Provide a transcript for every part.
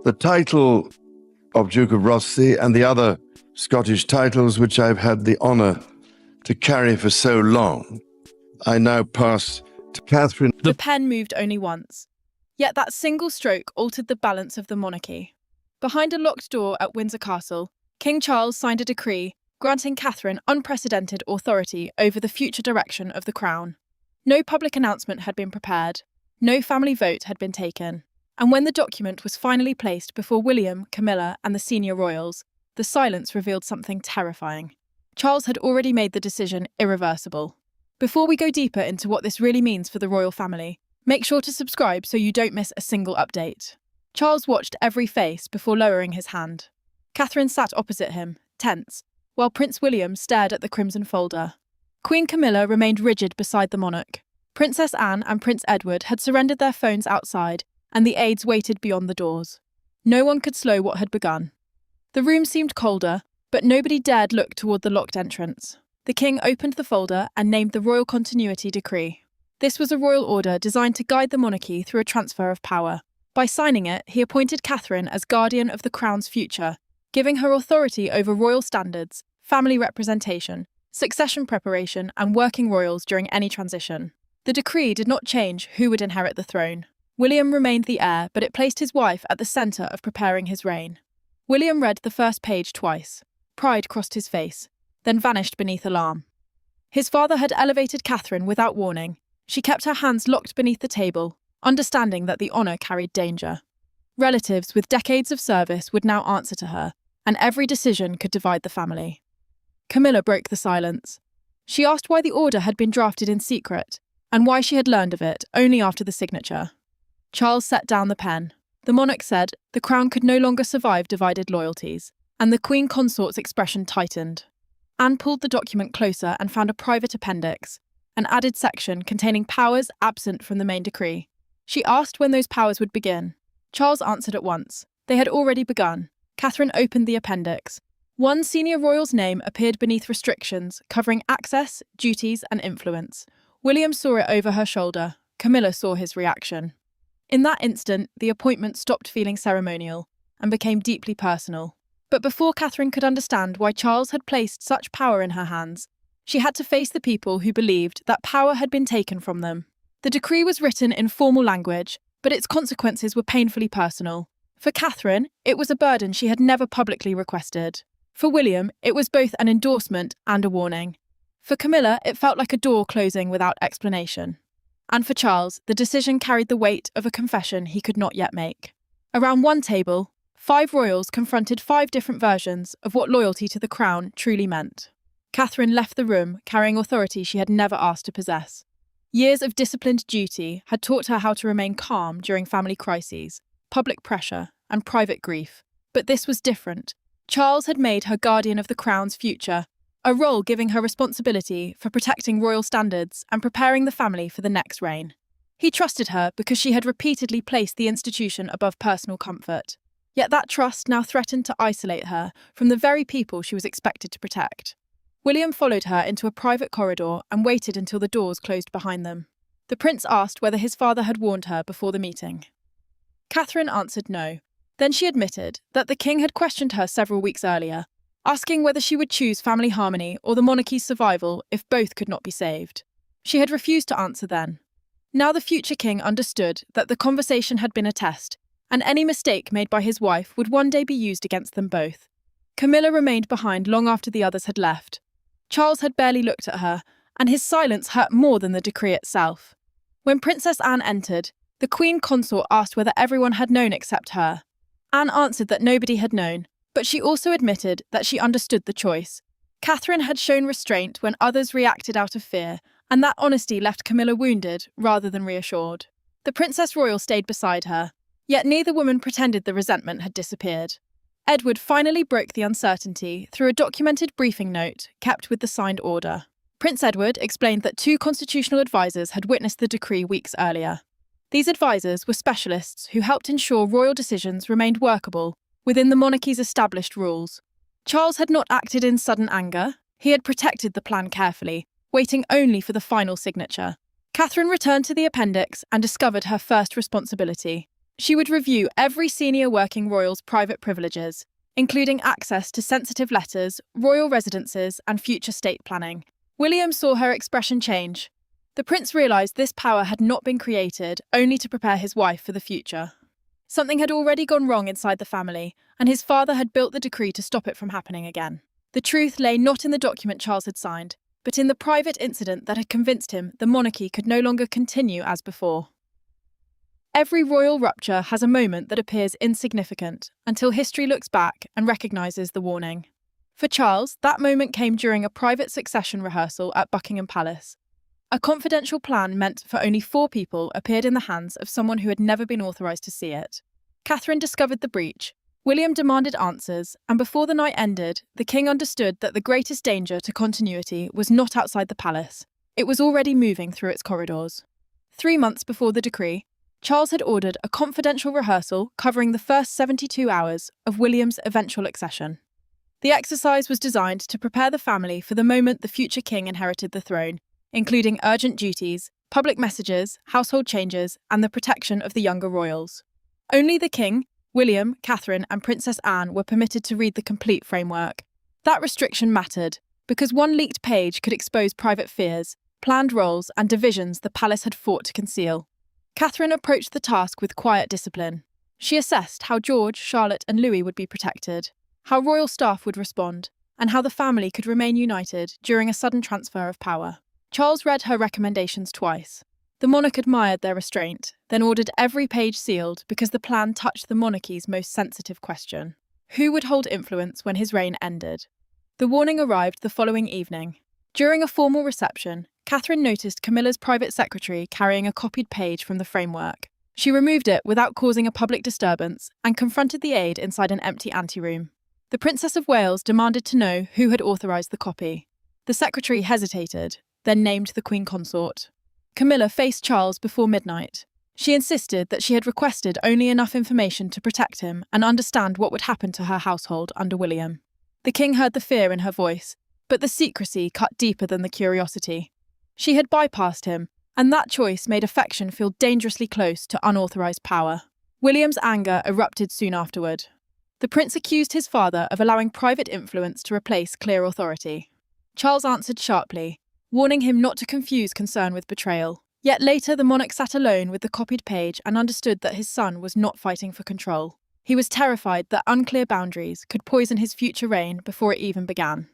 The title of Duke of Rothesay and the other Scottish titles which I've had the honour to carry for so long, I now pass to Catherine. The pen moved only once, yet that single stroke altered the balance of the monarchy. Behind a locked door at Windsor Castle, King Charles signed a decree granting Catherine unprecedented authority over the future direction of the crown. No public announcement had been prepared, no family vote had been taken, and when the document was finally placed before William, Camilla, and the senior royals, the silence revealed something terrifying. Charles had already made the decision irreversible. Before we go deeper into what this really means for the royal family, make sure to subscribe so you don't miss a single update. Charles watched every face before lowering his hand. Catherine sat opposite him, tense, while Prince William stared at the crimson folder. Queen Camilla remained rigid beside the monarch. Princess Anne and Prince Edward had surrendered their phones outside, and the aides waited beyond the doors. No one could slow what had begun. The room seemed colder, but nobody dared look toward the locked entrance. The king opened the folder and named the Royal Continuity Decree. This was a royal order designed to guide the monarchy through a transfer of power. By signing it, he appointed Catherine as guardian of the crown's future, giving her authority over royal standards, family representation, succession preparation, and working royals during any transition. The decree did not change who would inherit the throne. William remained the heir, but it placed his wife at the centre of preparing his reign. William read the first page twice. Pride crossed his face, then vanished beneath alarm. His father had elevated Catherine without warning. She kept her hands locked beneath the table, understanding that the honour carried danger. Relatives with decades of service would now answer to her, and every decision could divide the family. Camilla broke the silence. She asked why the order had been drafted in secret, and why she had learned of it only after the signature. Charles set down the pen. The monarch said the crown could no longer survive divided loyalties, and the Queen Consort's expression tightened. Anne pulled the document closer and found a private appendix, an added section containing powers absent from the main decree. She asked when those powers would begin. Charles answered at once. They had already begun. Catherine opened the appendix. One senior royal's name appeared beneath restrictions covering access, duties, and influence. William saw it over her shoulder. Camilla saw his reaction. In that instant, the appointment stopped feeling ceremonial and became deeply personal. But before Catherine could understand why Charles had placed such power in her hands, she had to face the people who believed that power had been taken from them. The decree was written in formal language, but its consequences were painfully personal. For Catherine, it was a burden she had never publicly requested. For William, it was both an endorsement and a warning. For Camilla, it felt like a door closing without explanation. And for Charles, the decision carried the weight of a confession he could not yet make. Around one table, 5 royals confronted 5 different versions of what loyalty to the crown truly meant. Catherine left the room carrying authority she had never asked to possess. Years of disciplined duty had taught her how to remain calm during family crises, public pressure, and private grief. But this was different. Charles had made her guardian of the crown's future, a role giving her responsibility for protecting royal standards and preparing the family for the next reign. He trusted her because she had repeatedly placed the institution above personal comfort. Yet that trust now threatened to isolate her from the very people she was expected to protect. William followed her into a private corridor and waited until the doors closed behind them. The prince asked whether his father had warned her before the meeting. Catherine answered no. Then she admitted that the king had questioned her several weeks earlier, asking whether she would choose family harmony or the monarchy's survival if both could not be saved. She had refused to answer then. Now the future king understood that the conversation had been a test, and any mistake made by his wife would one day be used against them both. Camilla remained behind long after the others had left. Charles had barely looked at her, and his silence hurt more than the decree itself. When Princess Anne entered, the Queen Consort asked whether everyone had known except her. Anne answered that nobody had known, but she also admitted that she understood the choice. Catherine had shown restraint when others reacted out of fear, and that honesty left Camilla wounded rather than reassured. The Princess Royal stayed beside her, yet neither woman pretended the resentment had disappeared. Edward finally broke the uncertainty through a documented briefing note kept with the signed order. Prince Edward explained that 2 constitutional advisors had witnessed the decree weeks earlier. These advisors were specialists who helped ensure royal decisions remained workable within the monarchy's established rules. Charles had not acted in sudden anger. He had protected the plan carefully, waiting only for the final signature. Catherine returned to the appendix and discovered her first responsibility. She would review every senior working royal's private privileges, including access to sensitive letters, royal residences, and future state planning. William saw her expression change. The prince realised this power had not been created only to prepare his wife for the future. Something had already gone wrong inside the family, and his father had built the decree to stop it from happening again. The truth lay not in the document Charles had signed, but in the private incident that had convinced him the monarchy could no longer continue as before. Every royal rupture has a moment that appears insignificant until history looks back and recognises the warning. For Charles, that moment came during a private succession rehearsal at Buckingham Palace. A confidential plan meant for only 4 people appeared in the hands of someone who had never been authorised to see it. Catherine discovered the breach. William demanded answers, and before the night ended, the king understood that the greatest danger to continuity was not outside the palace. It was already moving through its corridors. 3 months before the decree, Charles had ordered a confidential rehearsal covering the first 72 hours of William's eventual accession. The exercise was designed to prepare the family for the moment the future king inherited the throne, including urgent duties, public messages, household changes, and the protection of the younger royals. Only the king, William, Catherine, and Princess Anne were permitted to read the complete framework. That restriction mattered, because one leaked page could expose private fears, planned roles, and divisions the palace had fought to conceal. Catherine approached the task with quiet discipline. She assessed how George, Charlotte, and Louis would be protected, how royal staff would respond, and how the family could remain united during a sudden transfer of power. Charles read her recommendations twice. The monarch admired their restraint, then ordered every page sealed because the plan touched the monarchy's most sensitive question: who would hold influence when his reign ended? The warning arrived the following evening. During a formal reception, Catherine noticed Camilla's private secretary carrying a copied page from the framework. She removed it without causing a public disturbance and confronted the aide inside an empty anteroom. The Princess of Wales demanded to know who had authorised the copy. The secretary hesitated, then named the Queen Consort. Camilla faced Charles before midnight. She insisted that she had requested only enough information to protect him and understand what would happen to her household under William. The king heard the fear in her voice, but the secrecy cut deeper than the curiosity. She had bypassed him, and that choice made affection feel dangerously close to unauthorised power. William's anger erupted soon afterward. The prince accused his father of allowing private influence to replace clear authority. Charles answered sharply, warning him not to confuse concern with betrayal. Yet later the monarch sat alone with the copied page and understood that his son was not fighting for control. He was terrified that unclear boundaries could poison his future reign before it even began.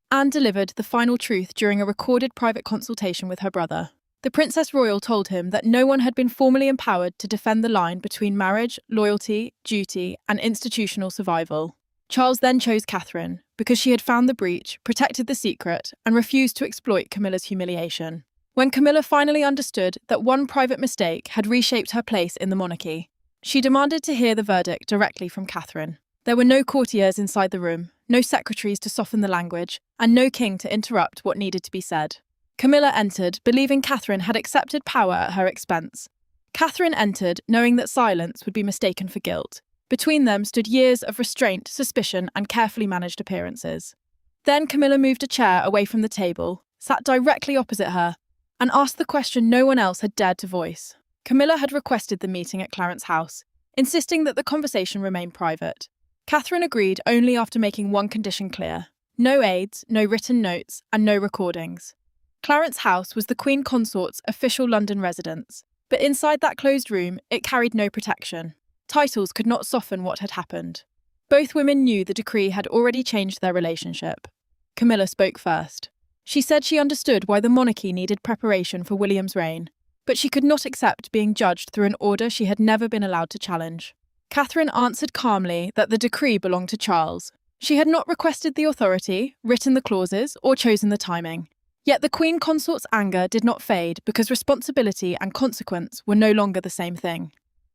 Anne delivered the final truth during a recorded private consultation with her brother. The Princess Royal told him that no one had been formally empowered to defend the line between marriage, loyalty, duty, and institutional survival. Charles then chose Catherine, because she had found the breach, protected the secret, and refused to exploit Camilla's humiliation. When Camilla finally understood that one private mistake had reshaped her place in the monarchy, she demanded to hear the verdict directly from Catherine. There were no courtiers inside the room, no secretaries to soften the language, and no king to interrupt what needed to be said. Camilla entered, believing Catherine had accepted power at her expense. Catherine entered, knowing that silence would be mistaken for guilt. Between them stood years of restraint, suspicion, and carefully managed appearances. Then Camilla moved a chair away from the table, sat directly opposite her, and asked the question no one else had dared to voice. Camilla had requested the meeting at Clarence's house, insisting that the conversation remain private. Catherine agreed only after making one condition clear: no aides, no written notes, and no recordings. Clarence's house was the Queen Consort's official London residence, but inside that closed room, it carried no protection. Titles could not soften what had happened. Both women knew the decree had already changed their relationship. Camilla spoke first. She said she understood why the monarchy needed preparation for William's reign, but she could not accept being judged through an order she had never been allowed to challenge. Catherine answered calmly that the decree belonged to Charles. She had not requested the authority, written the clauses, or chosen the timing. Yet the Queen Consort's anger did not fade because responsibility and consequence were no longer the same thing.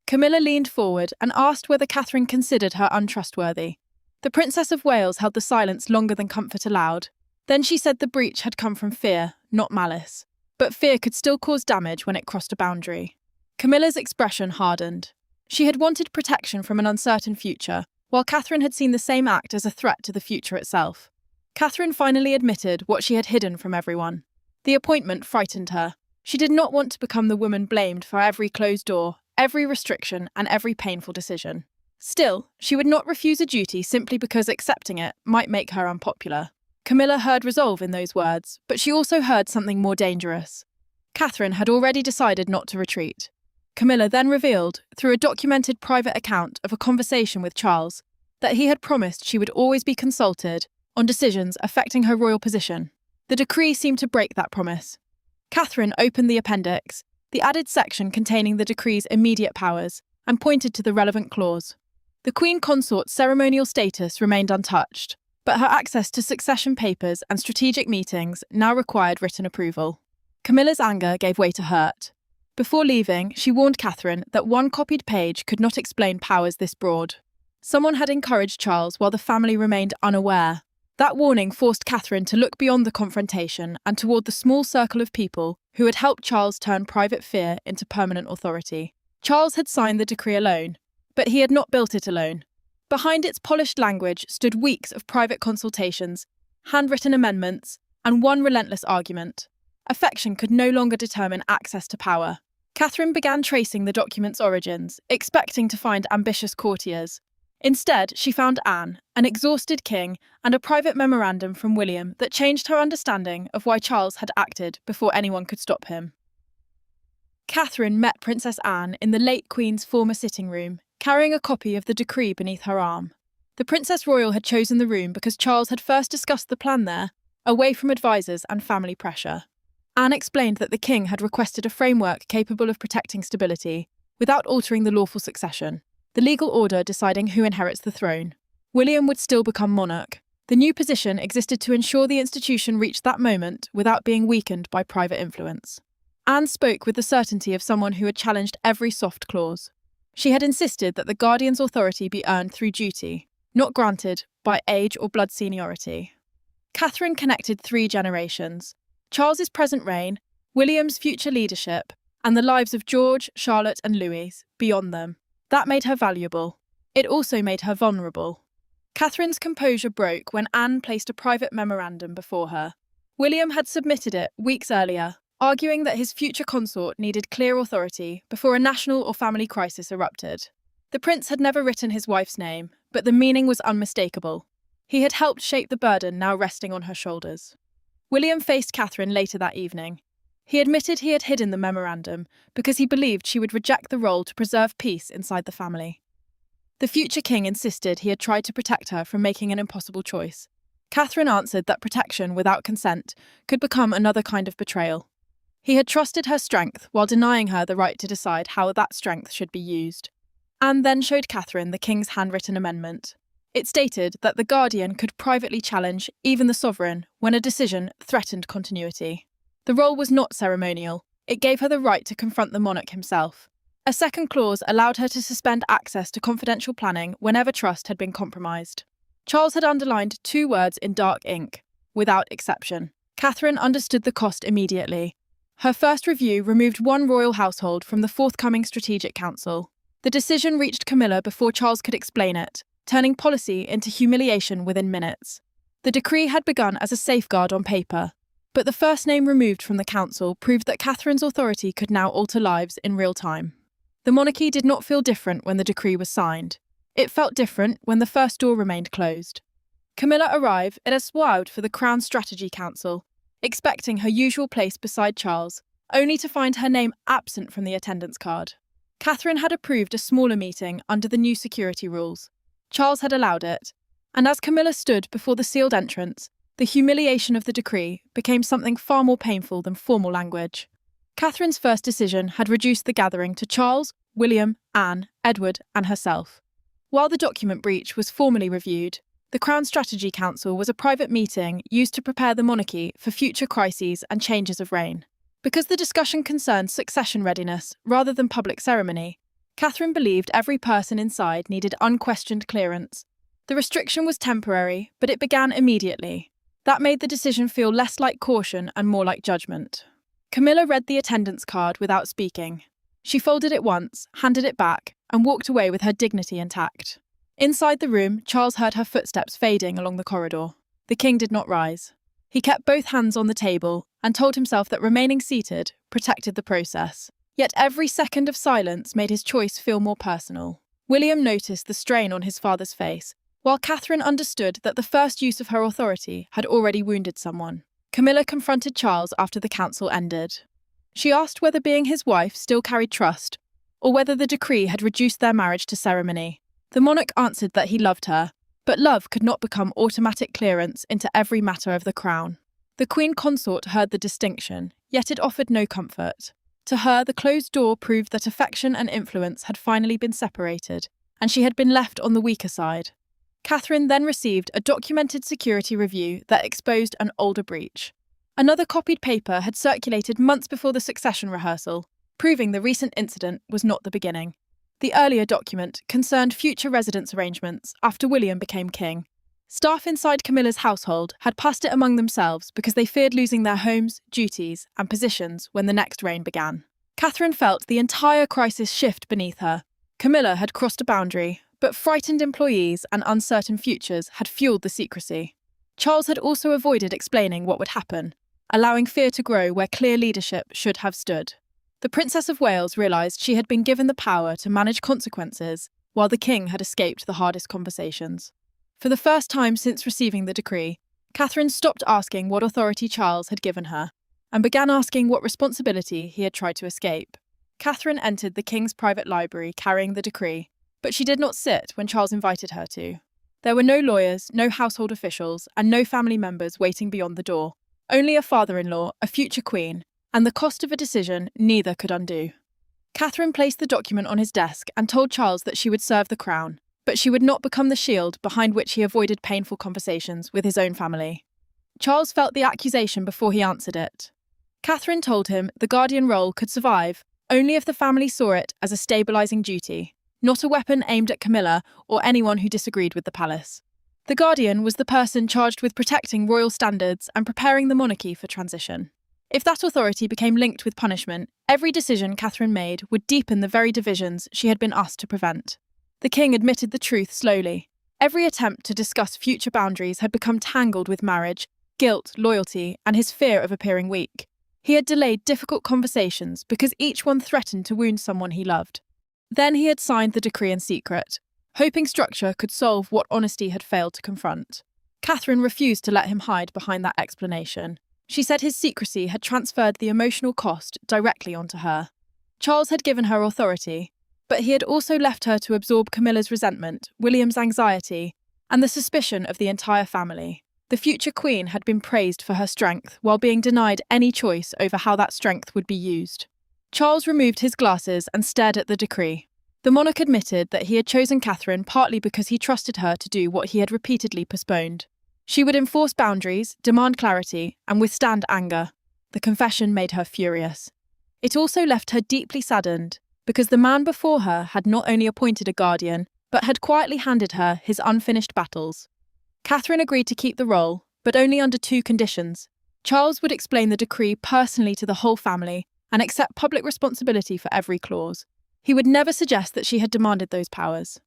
Camilla leaned forward and asked whether Catherine considered her untrustworthy. The Princess of Wales held the silence longer than comfort allowed. Then she said the breach had come from fear, not malice. But fear could still cause damage when it crossed a boundary. Camilla's expression hardened. She had wanted protection from an uncertain future, while Catherine had seen the same act as a threat to the future itself. Catherine finally admitted what she had hidden from everyone. The appointment frightened her. She did not want to become the woman blamed for every closed door, every restriction and every painful decision. Still, she would not refuse a duty simply because accepting it might make her unpopular. Camilla heard resolve in those words, but she also heard something more dangerous. Catherine had already decided not to retreat. Camilla then revealed, through a documented private account of a conversation with Charles, that he had promised she would always be consulted on decisions affecting her royal position. The decree seemed to break that promise. Catherine opened the appendix, the added section containing the decree's immediate powers, and pointed to the relevant clause. The Queen Consort's ceremonial status remained untouched, but her access to succession papers and strategic meetings now required written approval. Camilla's anger gave way to hurt. Before leaving, she warned Catherine that one copied page could not explain powers this broad. Someone had encouraged Charles while the family remained unaware. That warning forced Catherine to look beyond the confrontation and toward the small circle of people who had helped Charles turn private fear into permanent authority. Charles had signed the decree alone, but he had not built it alone. Behind its polished language stood weeks of private consultations, handwritten amendments, and one relentless argument. Affection could no longer determine access to power. Catherine began tracing the document's origins, expecting to find ambitious courtiers. Instead, she found Anne, an exhausted king, and a private memorandum from William that changed her understanding of why Charles had acted before anyone could stop him. Catherine met Princess Anne in the late Queen's former sitting room, carrying a copy of the decree beneath her arm. The Princess Royal had chosen the room because Charles had first discussed the plan there, away from advisors and family pressure. Anne explained that the king had requested a framework capable of protecting stability, without altering the lawful succession, the legal order deciding who inherits the throne. William would still become monarch. The new position existed to ensure the institution reached that moment without being weakened by private influence. Anne spoke with the certainty of someone who had challenged every soft clause. She had insisted that the guardian's authority be earned through duty, not granted by age or blood seniority. Catherine connected 3 generations: Charles's present reign, William's future leadership, and the lives of George, Charlotte, and Louis beyond them. That made her valuable. It also made her vulnerable. Catherine's composure broke when Anne placed a private memorandum before her. William had submitted it weeks earlier, arguing that his future consort needed clear authority before a national or family crisis erupted. The prince had never written his wife's name, but the meaning was unmistakable. He had helped shape the burden now resting on her shoulders. William faced Catherine later that evening. He admitted he had hidden the memorandum because he believed she would reject the role to preserve peace inside the family. The future king insisted he had tried to protect her from making an impossible choice. Catherine answered that protection without consent could become another kind of betrayal. He had trusted her strength while denying her the right to decide how that strength should be used. Anne then showed Catherine the king's handwritten amendment. It stated that the guardian could privately challenge even the sovereign when a decision threatened continuity. The role was not ceremonial. It gave her the right to confront the monarch himself. A second clause allowed her to suspend access to confidential planning whenever trust had been compromised. Charles had underlined 2 words in dark ink: without exception. Catherine understood the cost immediately. Her first review removed one royal household from the forthcoming Strategic Council. The decision reached Camilla before Charles could explain it, turning policy into humiliation within minutes. The decree had begun as a safeguard on paper, but the first name removed from the council proved that Catherine's authority could now alter lives in real time. The monarchy did not feel different when the decree was signed. It felt different when the first door remained closed. Camilla arrived at Eswald for the Crown Strategy Council, expecting her usual place beside Charles, only to find her name absent from the attendance card. Catherine had approved a smaller meeting under the new security rules. Charles had allowed it, and as Camilla stood before the sealed entrance, the humiliation of the decree became something far more painful than formal language. Catherine's first decision had reduced the gathering to Charles, William, Anne, Edward, and herself. While the document breach was formally reviewed, the Crown Strategy Council was a private meeting used to prepare the monarchy for future crises and changes of reign. Because the discussion concerned succession readiness rather than public ceremony, Catherine believed every person inside needed unquestioned clearance. The restriction was temporary, but it began immediately. That made the decision feel less like caution and more like judgment. Camilla read the attendance card without speaking. She folded it once, handed it back, and walked away with her dignity intact. Inside the room, Charles heard her footsteps fading along the corridor. The king did not rise. He kept both hands on the table and told himself that remaining seated protected the process. Yet every second of silence made his choice feel more personal. William noticed the strain on his father's face, while Catherine understood that the first use of her authority had already wounded someone. Camilla confronted Charles after the council ended. She asked whether being his wife still carried trust, or whether the decree had reduced their marriage to ceremony. The monarch answered that he loved her, but love could not become automatic clearance into every matter of the crown. The queen consort heard the distinction, yet it offered no comfort. To her, the closed door proved that affection and influence had finally been separated, and she had been left on the weaker side. Catherine then received a documented security review that exposed an older breach. Another copied paper had circulated months before the succession rehearsal, proving the recent incident was not the beginning. The earlier document concerned future residence arrangements after William became king. Staff inside Camilla's household had passed it among themselves because they feared losing their homes, duties, and positions when the next reign began. Catherine felt the entire crisis shift beneath her. Camilla had crossed a boundary, but frightened employees and uncertain futures had fueled the secrecy. Charles had also avoided explaining what would happen, allowing fear to grow where clear leadership should have stood. The Princess of Wales realised she had been given the power to manage consequences, while the king had escaped the hardest conversations. For the first time since receiving the decree, Catherine stopped asking what authority Charles had given her, and began asking what responsibility he had tried to escape. Catherine entered the king's private library carrying the decree, but she did not sit when Charles invited her to. There were no lawyers, no household officials, and no family members waiting beyond the door. Only a father-in-law, a future queen, and the cost of a decision neither could undo. Catherine placed the document on his desk and told Charles that she would serve the crown, but she would not become the shield behind which he avoided painful conversations with his own family. Charles felt the accusation before he answered it. Catherine told him the guardian role could survive only if the family saw it as a stabilising duty, not a weapon aimed at Camilla or anyone who disagreed with the palace. The guardian was the person charged with protecting royal standards and preparing the monarchy for transition. If that authority became linked with punishment, every decision Catherine made would deepen the very divisions she had been asked to prevent. The king admitted the truth slowly. Every attempt to discuss future boundaries had become tangled with marriage, guilt, loyalty, and his fear of appearing weak. He had delayed difficult conversations because each one threatened to wound someone he loved. Then he had signed the decree in secret, hoping structure could solve what honesty had failed to confront. Catherine refused to let him hide behind that explanation. She said his secrecy had transferred the emotional cost directly onto her. Charles had given her authority, but he had also left her to absorb Camilla's resentment, William's anxiety, and the suspicion of the entire family. The future queen had been praised for her strength while being denied any choice over how that strength would be used. Charles removed his glasses and stared at the decree. The monarch admitted that he had chosen Catherine partly because he trusted her to do what he had repeatedly postponed. She would enforce boundaries, demand clarity, and withstand anger. The confession made her furious. It also left her deeply saddened, because the man before her had not only appointed a guardian, but had quietly handed her his unfinished battles. Catherine agreed to keep the role, but only under two conditions. Charles would explain the decree personally to the whole family and accept public responsibility for every clause. He would never suggest that she had demanded those powers.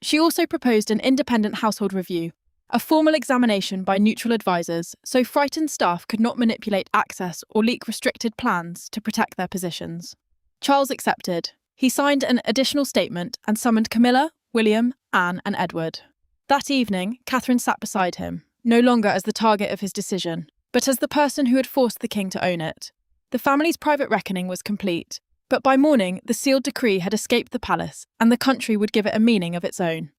She also proposed an independent household review, a formal examination by neutral advisors, so frightened staff could not manipulate access or leak restricted plans to protect their positions. Charles accepted. He signed an additional statement and summoned Camilla, William, Anne, and Edward. That evening, Catherine sat beside him, no longer as the target of his decision, but as the person who had forced the king to own it. The family's private reckoning was complete, but by morning the sealed decree had escaped the palace, and the country would give it a meaning of its own.